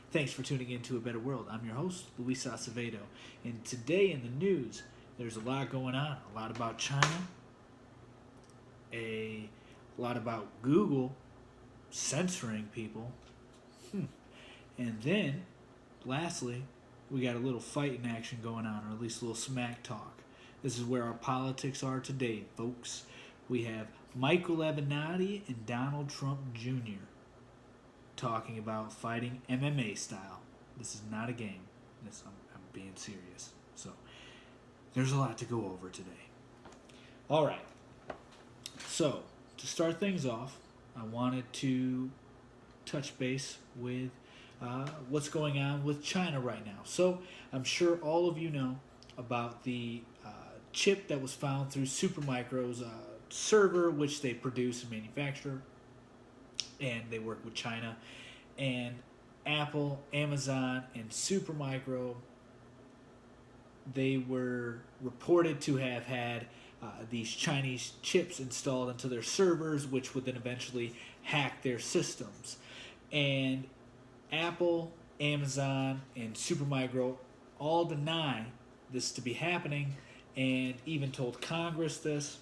Thanks for tuning in to A Better World. I'm your host, Luis Acevedo. And today in the news, there's a lot going on. A lot about China, a lot about Google censoring people. And then, lastly, we got a little fight in action going on, or at least a little smack talk. This is where our politics are today, folks. We have Michael Avenatti and Donald Trump Jr. talking about fighting MMA style. This is not a game. I'm being serious. So, there's a lot to go over today. All right. So, to start things off, I wanted to touch base with what's going on with China right now. So, I'm sure all of you know about the chip that was found through Supermicro's server, which they produce and manufacture, and they work with China. And Apple, Amazon, and Supermicro, they were reported to have had these Chinese chips installed into their servers, which would then eventually hack their systems. And Apple, Amazon, and Supermicro all deny this to be happening and even told Congress this.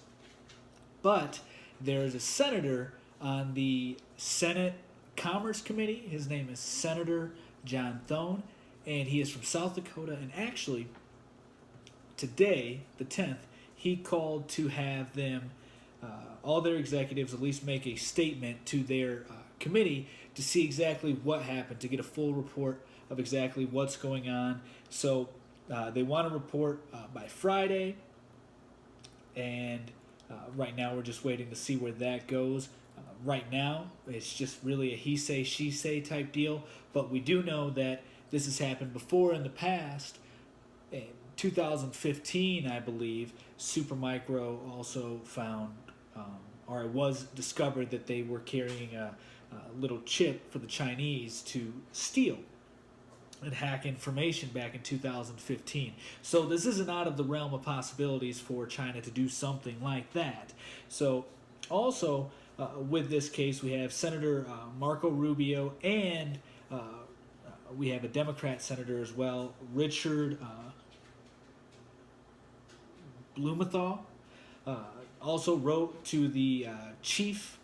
But there's a senator on the Senate Commerce Committee. His name is Senator John Thone, and he is from South Dakota. And actually, today, the 10th, he called to have them, all their executives, at least make a statement to their committee to see exactly what happened, to get a full report of exactly what's going on. So they want to report by Friday, and right now we're just waiting to see where that goes. Right now, it's just really a he say, she say type deal, but we do know that this has happened before in the past. In 2015, I believe, Supermicro also found, or it was discovered that they were carrying a little chip for the Chinese to steal and hack information back in 2015. So this isn't out of the realm of possibilities for China to do something like that. So also with this case, we have Senator Marco Rubio, and we have a Democrat senator as well, Richard Blumenthal. Also wrote to the chief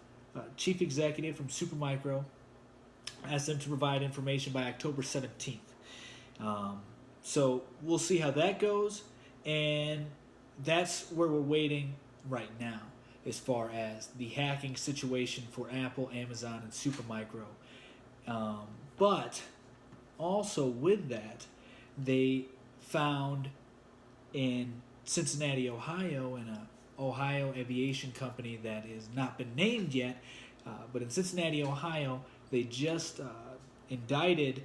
executive from Supermicro, asked them to provide information by October 17th. So we'll see how that goes, and that's where we're waiting right now as far as the hacking situation for Apple, Amazon, and Supermicro. But also with that, they found in Cincinnati, Ohio, in a Ohio aviation company that has not been named yet, but in Cincinnati, Ohio, they just indicted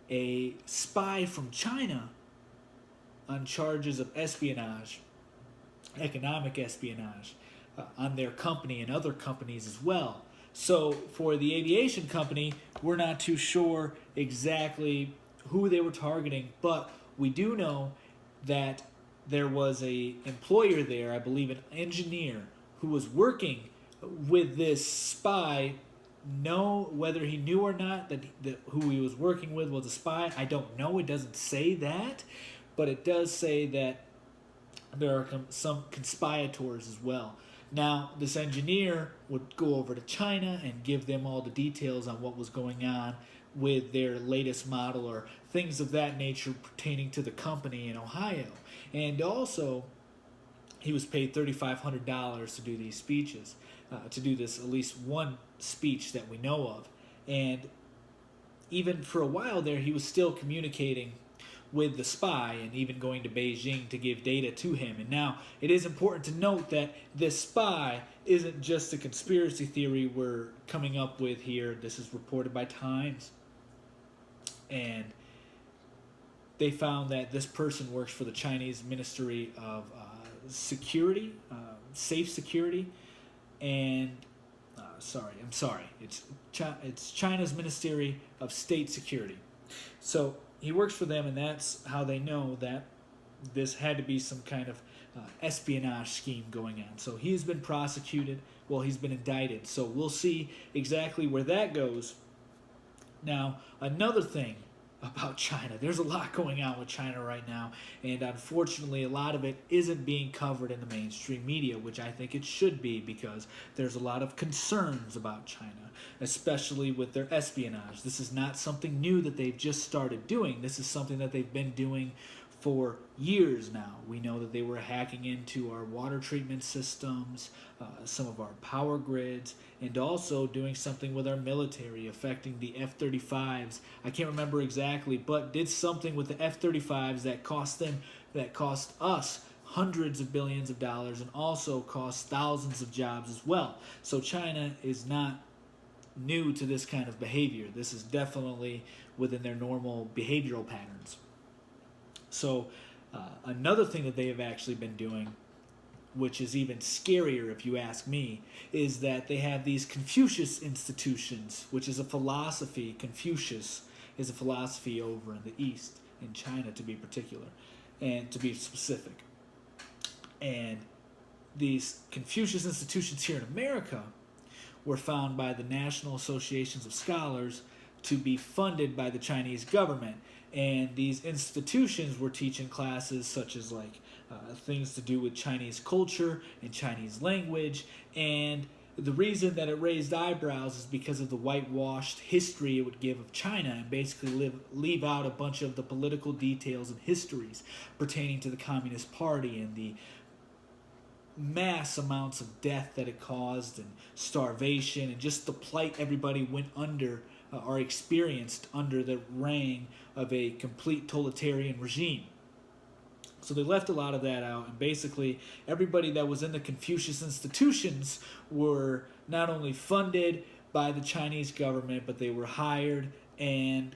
a spy from China on charges of espionage, economic espionage, on their company and other companies as well. So for the aviation company, we're not too sure exactly who they were targeting, but we do know that there was a employer there, I believe an engineer, who was working with this spy. Know whether he knew or not that who he was working with was a spy. I don't know. It doesn't say that, but it does say that there are some conspirators as well. Now, this engineer would go over to China and give them all the details on what was going on with their latest model or things of that nature pertaining to the company in Ohio. And also, he was paid $3,500 to do these speeches, to do this at least one speech that we know of. And even for a while there, he was still communicating with the spy and even going to Beijing to give data to him. And now it is important to note that this spy isn't just a conspiracy theory we're coming up with here. This is reported by Times. And they found that this person works for the Chinese Ministry of Security, Safe Security, and it's China's Ministry of State Security. So he works for them, and that's how they know that this had to be some kind of espionage scheme going on. So he's been prosecuted. Well, he's been indicted. So we'll see exactly where that goes. Now, another thing about China. There's a lot going on with China right now, and unfortunately, a lot of it isn't being covered in the mainstream media, which I think it should be, because there's a lot of concerns about China, especially with their espionage. This is not something new that they've just started doing. This is something that they've been doing for years now. We know that they were hacking into our water treatment systems, some of our power grids, and also doing something with our military, affecting the F-35s. I can't remember exactly, but did something with the F-35s that cost us hundreds of billions of dollars, and also cost thousands of jobs as well. So China is not new to this kind of behavior. This is definitely within their normal behavioral patterns. So another thing that they have actually been doing, which is even scarier if you ask me, is that they have these Confucius Institutions, which is a philosophy. Confucius is a philosophy over in the East, in China to be particular, and to be specific. And these Confucius Institutions here in America were found by the National Associations of Scholars to be funded by the Chinese government. And these institutions were teaching classes such as things to do with Chinese culture and Chinese language. And the reason that it raised eyebrows is because of the whitewashed history it would give of China, and basically leave out a bunch of the political details and histories pertaining to the Communist Party and the mass amounts of death that it caused, and starvation, and just the plight everybody went under or experienced under the reign of a complete totalitarian regime. So they left a lot of that out, and basically everybody that was in the Confucius Institutions were not only funded by the Chinese government, but they were hired and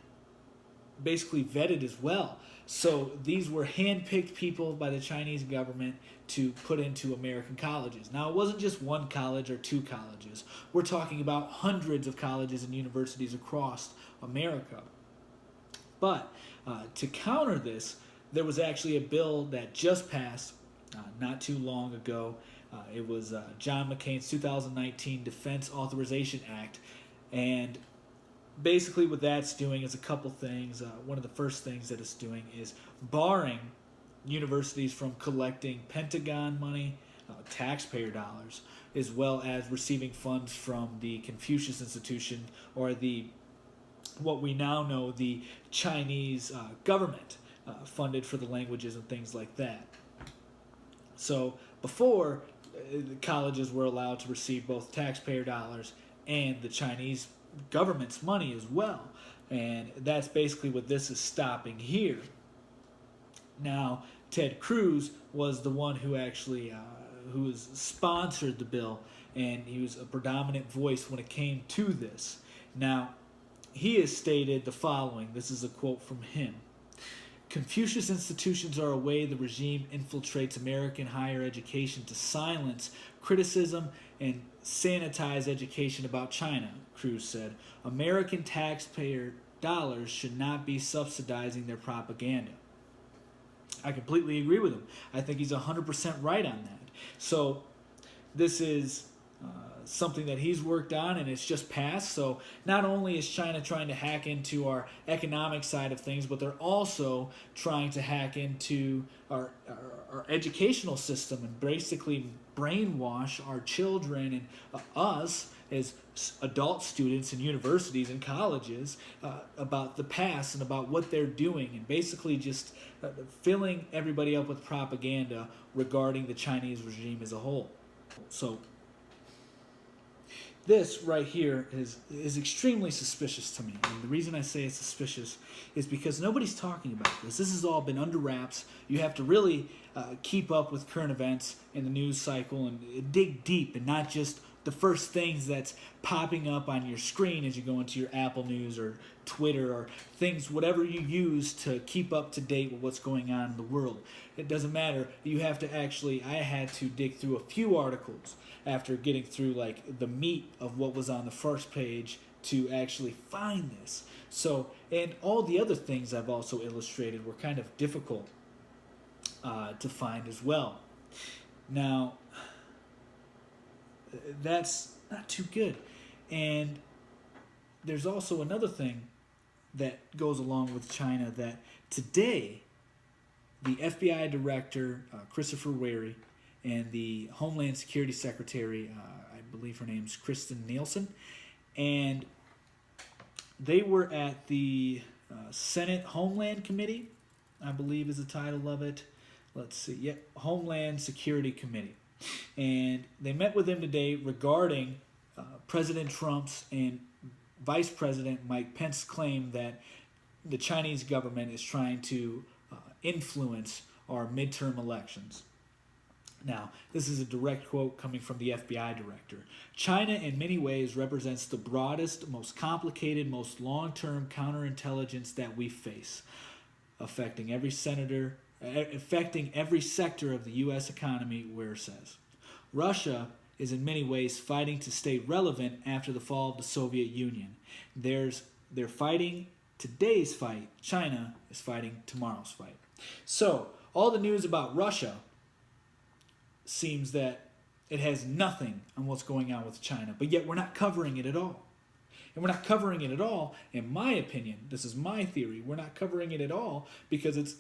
basically vetted as well. So these were hand-picked people by the Chinese government to put into American colleges. Now, it wasn't just one college or two colleges. We're talking about hundreds of colleges and universities across America. But to counter this, there was actually a bill that just passed not too long ago. It was John McCain's 2019 Defense Authorization Act. And basically what that's doing is a couple things. One of the first things that it's doing is barring universities from collecting Pentagon money, taxpayer dollars, as well as receiving funds from the Confucius Institution, or what we now know, the Chinese government, funded for the languages and things like that. So before, colleges were allowed to receive both taxpayer dollars and the Chinese government's money as well. And that's basically what this is stopping here. Now, Ted Cruz was the one who actually who sponsored the bill, and he was a predominant voice when it came to this. Now, he has stated the following. This is a quote from him. Confucius institutions are a way the regime infiltrates American higher education to silence criticism and sanitize education about China, Cruz said. American taxpayer dollars should not be subsidizing their propaganda. I completely agree with him. I think he's 100% right on that. So this is something that he's worked on, and it's just passed. So not only is China trying to hack into our economic side of things, but they're also trying to hack into our educational system and basically brainwash our children and us as adult students in universities and colleges about the past and about what they're doing, and basically just filling everybody up with propaganda regarding the Chinese regime as a whole. So this right here is extremely suspicious to me. And the reason I say it's suspicious is because nobody's talking about this. This has all been under wraps. You have to really keep up with current events in the news cycle and dig deep, and not just the first things that's popping up on your screen as you go into your Apple News or Twitter or things, whatever you use to keep up to date with what's going on in the world. It doesn't matter. You have to actually, I had to dig through a few articles after getting through like the meat of what was on the first page to actually find this. So, and all the other things I've also illustrated were kind of difficult to find as well. Now, that's not too good. And there's also another thing that goes along with China, that today the FBI director, Christopher Wray, and the Homeland Security Secretary, I believe her name's Kristen Nielsen, and they were at the Senate Homeland Committee, I believe is the title of it. Let's see, Homeland Security Committee. And they met with him today regarding President Trump's and Vice President Mike Pence's claim that the Chinese government is trying to influence our midterm elections. Now, this is a direct quote coming from the FBI director. China, in many ways, represents the broadest, most complicated, most long-term counterintelligence that we face, affecting every sector of the U.S. economy, Ware says. Russia is in many ways fighting to stay relevant after the fall of the Soviet Union. They're fighting today's fight. China is fighting tomorrow's fight. So, all the news about Russia seems that it has nothing on what's going on with China, but yet we're not covering it at all. And we're not covering it at all, in my opinion, this is my theory, we're not covering it at all because it's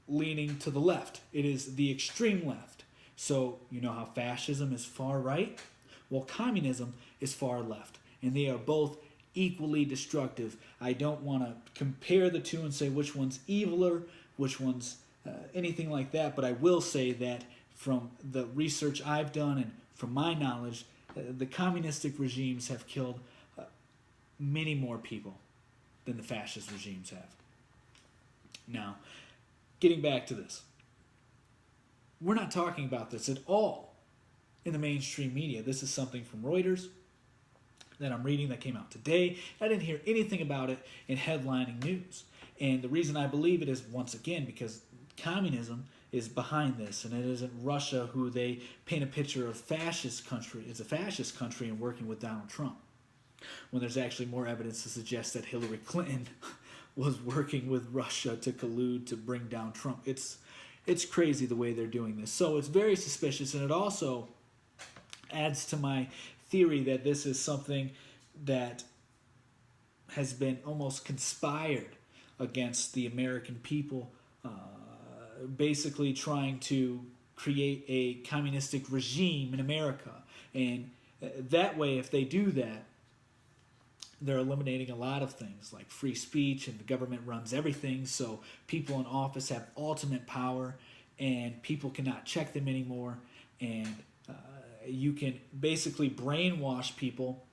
leaning to the left. It is the extreme left. So, you know how fascism is far right? Well, communism is far left. And they are both equally destructive. I don't want to compare the two and say which one's eviler, which one's anything like that, but I will say that from the research I've done and from my knowledge, the communistic regimes have killed many more people than the fascist regimes have. Now, getting back to this. We're not talking about this at all in the mainstream media. This is something from Reuters that I'm reading that came out today. I didn't hear anything about it in headlining news. And the reason I believe it is, once again, because communism is behind this, and it isn't Russia who they paint a picture of fascist country. It's a fascist country and working with Donald Trump, when there's actually more evidence to suggest that Hillary Clinton was working with Russia to collude to bring down Trump. It's crazy the way they're doing this. So it's very suspicious, and it also adds to my theory that this is something that has been almost conspired against the American people, basically trying to create a communistic regime in America. And that way, if they do that, they're eliminating a lot of things like free speech, and the government runs everything, so people in office have ultimate power and people cannot check them anymore, and you can basically brainwash people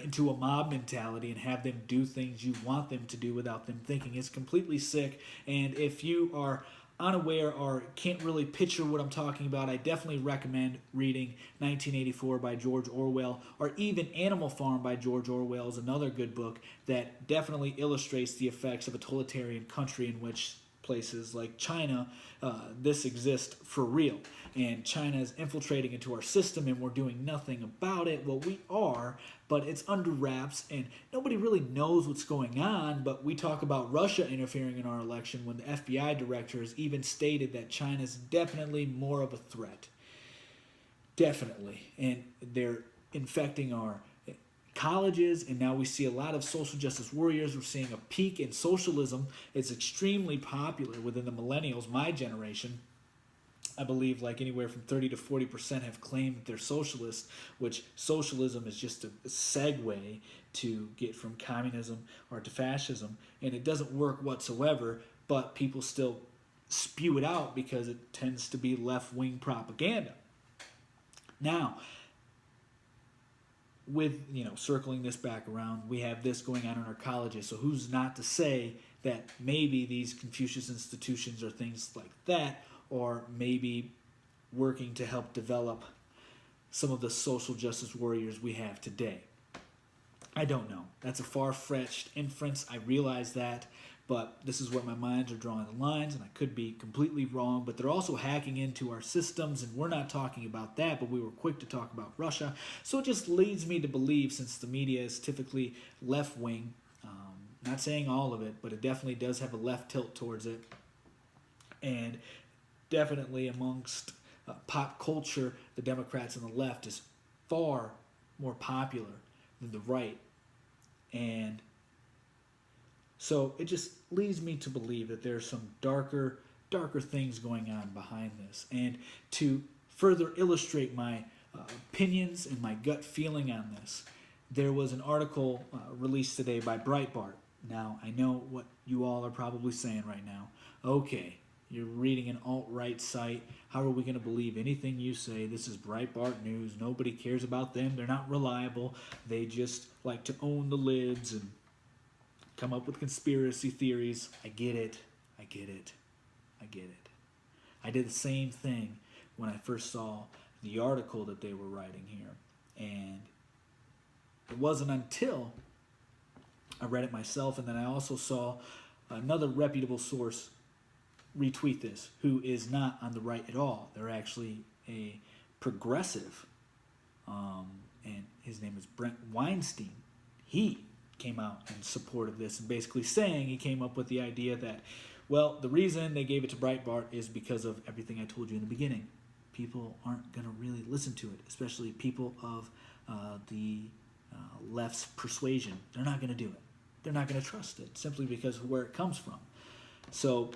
into a mob mentality and have them do things you want them to do without them thinking. It's completely sick. And if you are unaware or can't really picture what I'm talking about, I definitely recommend reading 1984 by George Orwell, or even Animal Farm by George Orwell is another good book that definitely illustrates the effects of a totalitarian country in which places like China, this exists for real. And China is infiltrating into our system and we're doing nothing about it. Well, we are, but it's under wraps and nobody really knows what's going on. But we talk about Russia interfering in our election when the FBI director has even stated that China is definitely more of a threat. Definitely. And they're infecting our colleges, and now we see a lot of social justice warriors. We're seeing a peak in socialism. It's extremely popular within the millennials, my generation. I believe like anywhere from 30 to 40% have claimed that they're socialists, which socialism is just a segue to get from communism or to fascism, and it doesn't work whatsoever, but people still spew it out because it tends to be left-wing propaganda. Now, with, circling this back around, we have this going on in our colleges. So who's not to say that maybe these Confucius Institutions or things like that, or maybe working to help develop some of the social justice warriors we have today? I don't know. That's a far-fetched inference. I realize that. But this is where my minds are drawing the lines, and I could be completely wrong. But they're also hacking into our systems, and we're not talking about that, but we were quick to talk about Russia. So it just leads me to believe, since the media is typically left-wing, not saying all of it, but it definitely does have a left tilt towards it. And definitely amongst pop culture, the Democrats and the left is far more popular than the right. And So it just leads me to believe that there's some darker things going on behind this. And to further illustrate my opinions and my gut feeling on this, there was an article released today by Breitbart. Now, I know what you all are probably saying right now. Okay, you're reading an alt-right site. How are we going to believe anything you say? This is Breitbart News. Nobody cares about them. They're not reliable. They just like to own the libs and come up with conspiracy theories. I get it. I get it. I get it. I did the same thing when I first saw the article that they were writing here. And it wasn't until I read it myself, and then I also saw another reputable source retweet this, who is not on the right at all. They're actually a progressive, and his name is Brent Weinstein. He came out in support of this and basically saying, he came up with the idea that, well, the reason they gave it to Breitbart is because of everything I told you in the beginning. People aren't going to really listen to it, especially people of the left's persuasion. They're not going to do it. They're not going to trust it simply because of where it comes from. So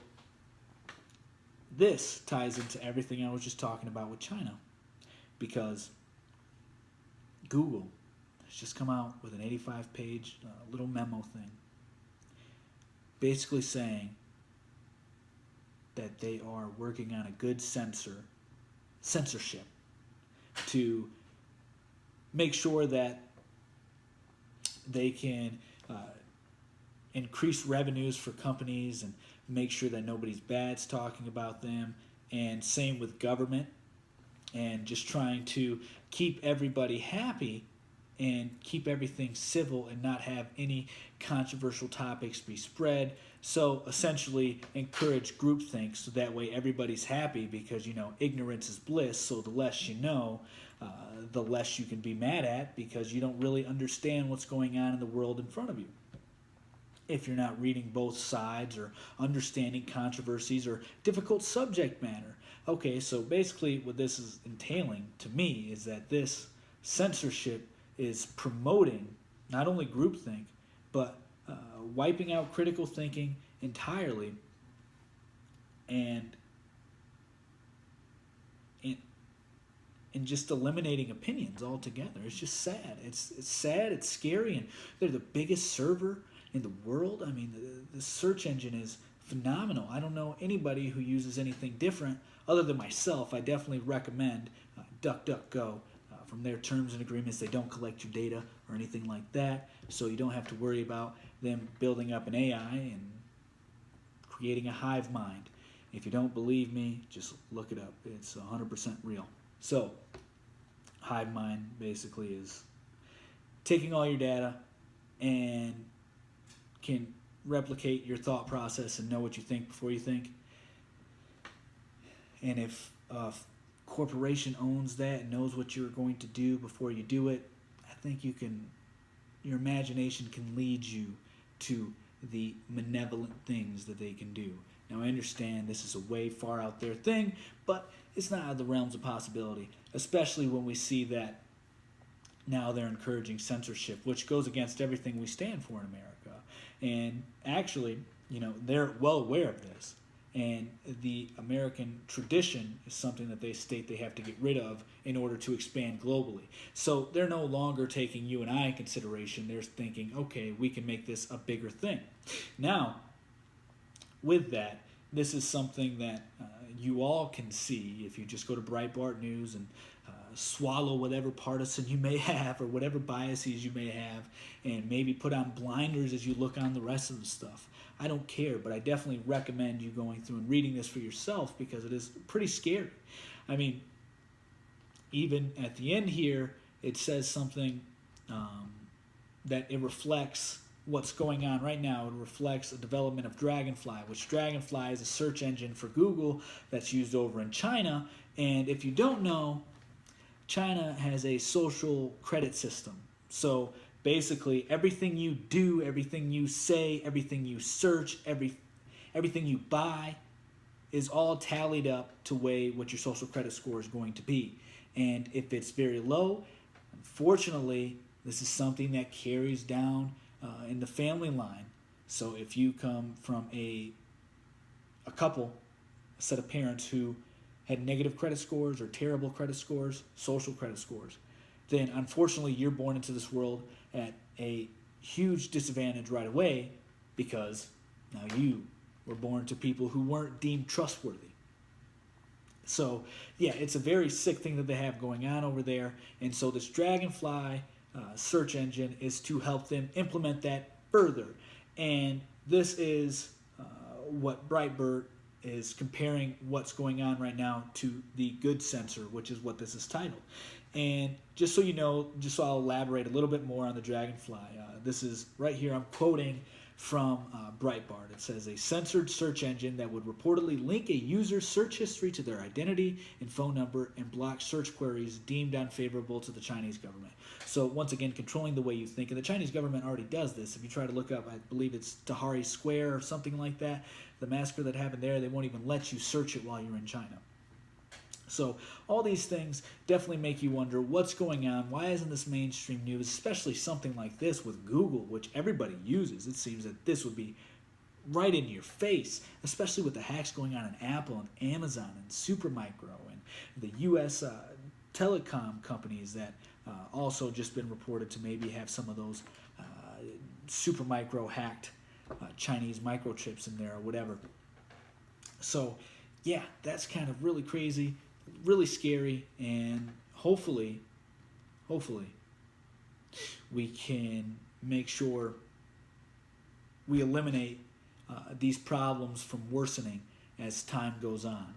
this ties into everything I was just talking about with China, because Google has just come out with an 85-page little memo thing basically saying that they are working on a good censorship to make sure that they can increase revenues for companies and make sure that nobody's bad's talking about them, and same with government, and just trying to keep everybody happy and keep everything civil and not have any controversial topics be spread. So essentially encourage groupthink, so that way everybody's happy, because ignorance is bliss. So the less you know, the less you can be mad at, because you don't really understand what's going on in the world in front of you, if you're not reading both sides or understanding controversies or difficult subject matter. Okay, so basically what this is entailing to me is that this censorship is promoting not only groupthink, but wiping out critical thinking entirely, and just eliminating opinions altogether. It's just sad. It's sad, it's scary, and they're the biggest server in the world. I mean, the search engine is phenomenal. I don't know anybody who uses anything different other than myself. I definitely recommend DuckDuckGo. From their terms and agreements, they don't collect your data or anything like that, so you don't have to worry about them building up an AI and creating a Hivemind. If you don't believe me, just look it up. It's 100% real. So, Hivemind basically is taking all your data and can replicate your thought process and know what you think before you think. And if a corporation owns that and knows what you're going to do before you do it, I think your imagination can lead you to the malevolent things that they can do. Now, I understand this is a way far out there thing, but it's not out of the realms of possibility, especially when we see that now they're encouraging censorship, which goes against everything we stand for in America. And actually, they're well aware of this. And the American tradition is something that they state they have to get rid of in order to expand globally. So they're no longer taking you and I in consideration. They're thinking, okay, we can make this a bigger thing. Now, with that, this is something that you all can see if you just go to Breitbart News and swallow whatever partisan you may have or whatever biases you may have, and maybe put on blinders as you look on the rest of the stuff. I don't care, but I definitely recommend you going through and reading this for yourself, because it is pretty scary. I mean, even at the end here, it says something that it reflects what's going on right now. It reflects the development of Dragonfly, which Dragonfly is a search engine for Google that's used over in China. And if you don't know, China has a social credit system. So basically, everything you do, everything you say, everything you search, everything you buy is all tallied up to weigh what your social credit score is going to be. And if it's very low, unfortunately, this is something that carries down in the family line. So if you come from a couple, a set of parents who had negative credit scores or terrible credit scores, social credit scores, then unfortunately you're born into this world at a huge disadvantage right away, because now you were born to people who weren't deemed trustworthy. So yeah, it's a very sick thing that they have going on over there. And so this Dragonfly search engine is to help them implement that further. And this is what Breitbart is comparing what's going on right now to the good sensor, which is what this is titled. And just so you know, just so I'll elaborate a little bit more on the Dragonfly, this is right here, I'm quoting from Breitbart. It says, a censored search engine that would reportedly link a user's search history to their identity and phone number and block search queries deemed unfavorable to the Chinese government. So once again, controlling the way you think. And the Chinese government already does this. If you try to look up, I believe it's Tahrir Square or something like that, the massacre that happened there, they won't even let you search it while you're in China. So all these things definitely make you wonder what's going on. Why isn't this mainstream news, especially something like this with Google, which everybody uses? It seems that this would be right in your face, especially with the hacks going on in Apple and Amazon and Supermicro and the U.S. Telecom companies that also just been reported to maybe have some of those Supermicro hacked Chinese microchips in there or whatever. So yeah, that's kind of really crazy, really scary, and hopefully we can make sure we eliminate these problems from worsening as time goes on.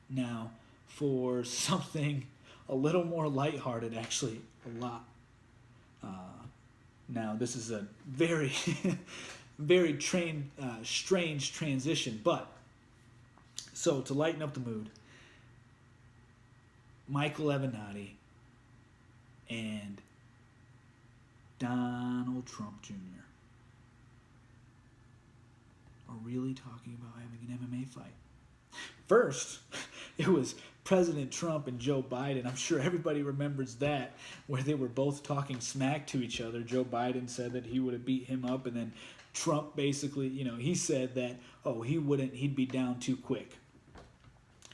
Now, for something a little more lighthearted, actually a lot. Now, this is a very, very strange transition, but so to lighten up the mood, Michael Avenatti and Donald Trump Jr. are really talking about having an MMA fight. First, it was President Trump and Joe Biden. I'm sure everybody remembers that, where they were both talking smack to each other. Joe Biden said that he would have beat him up, and then Trump basically, he said that, he'd be down too quick.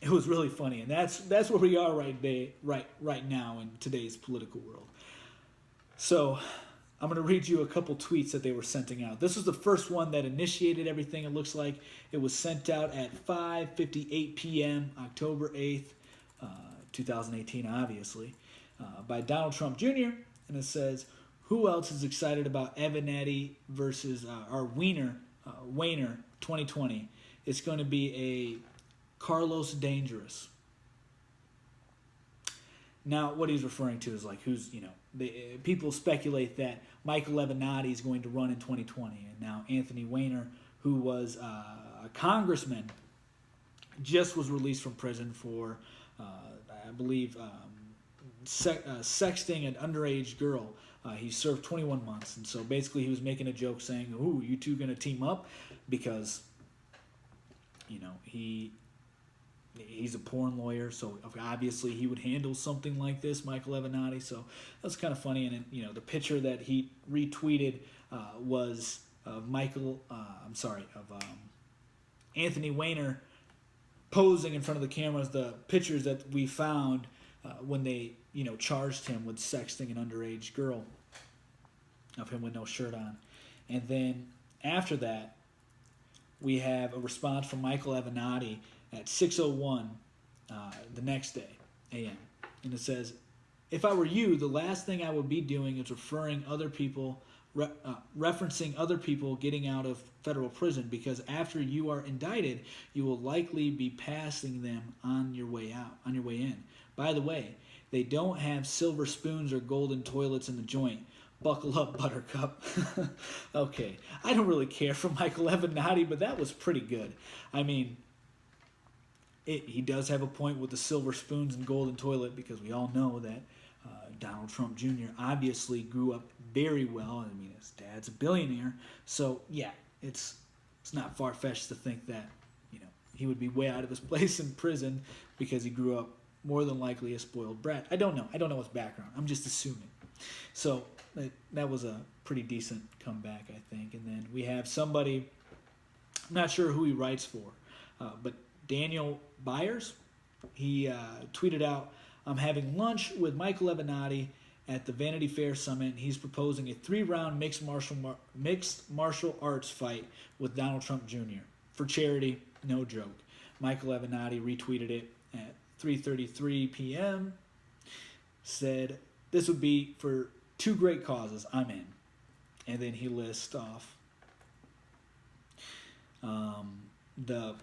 It was really funny, and that's where we are right now in today's political world. So I'm going to read you a couple tweets that they were sending out. This was the first one that initiated everything, it looks like. It was sent out at 5:58 p.m., October 8th, 2018, obviously, by Donald Trump Jr., and it says, who else is excited about Avenatti versus our Wiener 2020? It's going to be a Carlos Dangerous. Now, what he's referring to is people speculate that Michael Avenatti is going to run in 2020, and now Anthony Weiner, who was a congressman, just was released from prison for, I believe, sexting an underage girl. He served 21 months, and so basically he was making a joke saying, "Ooh, you two going to team up?" Because, he's a porn lawyer, so obviously he would handle something like this, Michael Avenatti. So that's kind of funny. And then, the picture that he retweeted was of Anthony Weiner posing in front of the cameras. The pictures that we found when they, charged him with sexting an underage girl, of him with no shirt on. And then after that, we have a response from Michael Avenatti at 6:01 the next day, a.m. And it says, if I were you, the last thing I would be doing is referencing other people getting out of federal prison, because after you are indicted, you will likely be passing them on your way in. By the way, they don't have silver spoons or golden toilets in the joint. Buckle up, Buttercup. Okay, I don't really care for Michael Avenatti, but that was pretty good. I mean, he does have a point with the silver spoons and golden toilet, because we all know that Donald Trump Jr. obviously grew up very well. I mean, his dad's a billionaire. So, yeah, it's not far-fetched to think that, he would be way out of his place in prison because he grew up more than likely a spoiled brat. I don't know. I don't know his background. I'm just assuming. So that was a pretty decent comeback, I think. And then we have somebody, I'm not sure who he writes for, but Daniel Byers, he tweeted out, "I'm having lunch with Michael Avenatti at the Vanity Fair Summit. He's proposing a 3-round mixed martial arts fight with Donald Trump Jr. for charity, no joke." Michael Avenatti retweeted it at 3:33 p.m. Said, "This would be for 2 great causes. I'm in." And then he lists off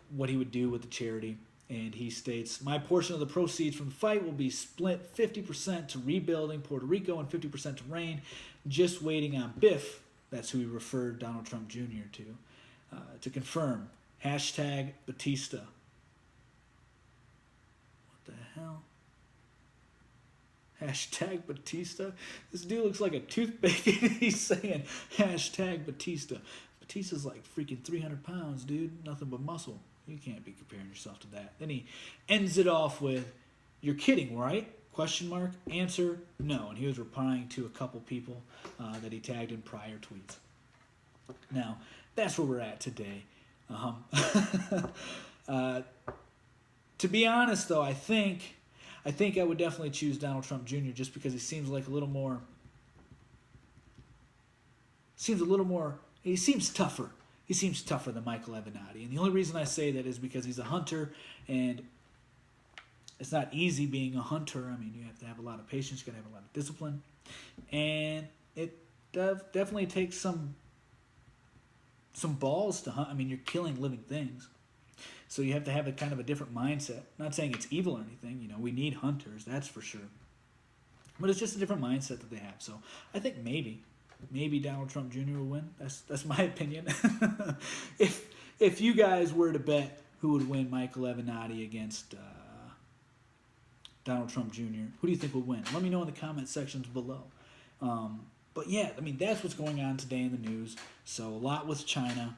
what he would do with the charity. And he states, "My portion of the proceeds from the fight will be split 50% to rebuilding Puerto Rico and 50% to rain. Just waiting on Biff," that's who he referred Donald Trump Jr. To confirm. Hashtag Batista. What the hell? Hashtag Batista? This dude looks like a toothpick and he's saying hashtag Batista. Batista's like freaking 300 pounds, dude. Nothing but muscle. You can't be comparing yourself to that. Then he ends it off with, "You're kidding, right? Question mark. Answer, no." And he was replying to a couple people that he tagged in prior tweets. Now, that's where we're at today. To be honest, though, I think I would definitely choose Donald Trump Jr. just because he seems like a little more. He seems tougher. He seems tougher than Michael Avenatti. And the only reason I say that is because he's a hunter, and it's not easy being a hunter. I mean, you have to have a lot of patience, you got to have a lot of discipline. And it definitely takes some balls to hunt. I mean, you're killing living things. So you have to have a kind of a different mindset. I'm not saying it's evil or anything. You know, we need hunters, that's for sure. But it's just a different mindset that they have. So I think maybe Donald Trump Jr. will win. That's my opinion. If you guys were to bet who would win, Michael Avenatti against Donald Trump Jr., who do you think would win? Let me know in the comment sections below. But yeah, I mean, that's what's going on today in the news. So a lot with China.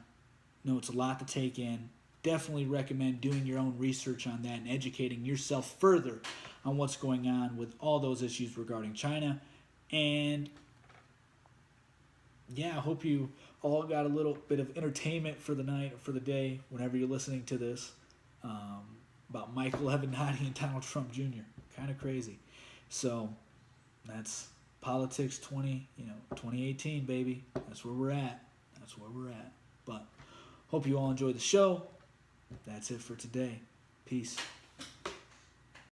It's a lot to take in. Definitely recommend doing your own research on that and educating yourself further on what's going on with all those issues regarding China. And yeah, I hope you all got a little bit of entertainment for the night or for the day whenever you're listening to this about Michael Avenatti and Donald Trump Jr. Kind of crazy. So that's politics 2018, baby. That's where we're at. But hope you all enjoy the show. That's it for today. Peace.